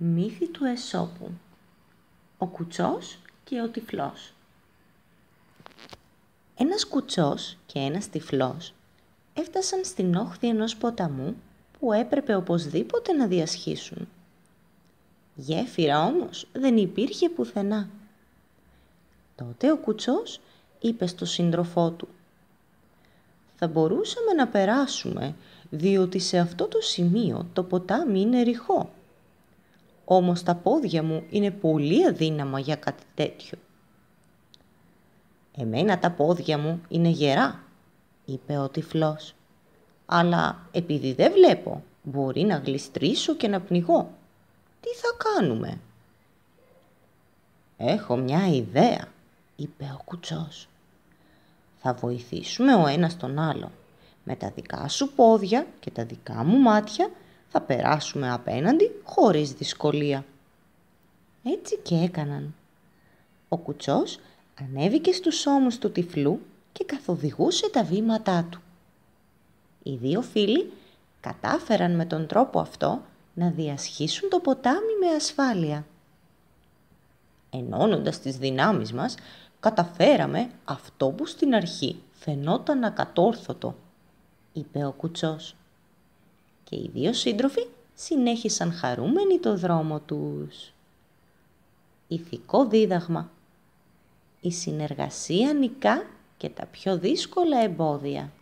Μύθι του Αισόπου. Ο κουτσός και ο τυφλός. Ένας κουτσός και ένας τυφλός έφτασαν στην όχθη ενός ποταμού που έπρεπε οπωσδήποτε να διασχίσουν. Γέφυρα όμως δεν υπήρχε πουθενά. Τότε ο κουτσός είπε στο σύντροφό του: «Θα μπορούσαμε να περάσουμε, διότι σε αυτό το σημείο το ποτάμι είναι ρηχό. Όμως τα πόδια μου είναι πολύ αδύναμα για κάτι τέτοιο». «Εμένα τα πόδια μου είναι γερά», είπε ο τυφλός, «αλλά επειδή δεν βλέπω, μπορεί να γλιστρήσω και να πνιγώ. Τι θα κάνουμε?» «Έχω μια ιδέα», είπε ο κουτσός. «Θα βοηθήσουμε ο ένας τον άλλο. Με τα δικά σου πόδια και τα δικά μου μάτια θα περάσουμε απέναντι χωρίς δυσκολία». Έτσι και έκαναν. Ο κουτσός ανέβηκε στους ώμους του τυφλού και καθοδηγούσε τα βήματά του. Οι δύο φίλοι κατάφεραν με τον τρόπο αυτό να διασχίσουν το ποτάμι με ασφάλεια. «Ενώνοντας τις δυνάμεις μας, καταφέραμε αυτό που στην αρχή φαινόταν ακατόρθωτο», είπε ο κουτσός. Και οι δύο σύντροφοι συνέχισαν χαρούμενοι το δρόμο τους. Ηθικό δίδαγμα: η συνεργασία νικά και τα πιο δύσκολα εμπόδια.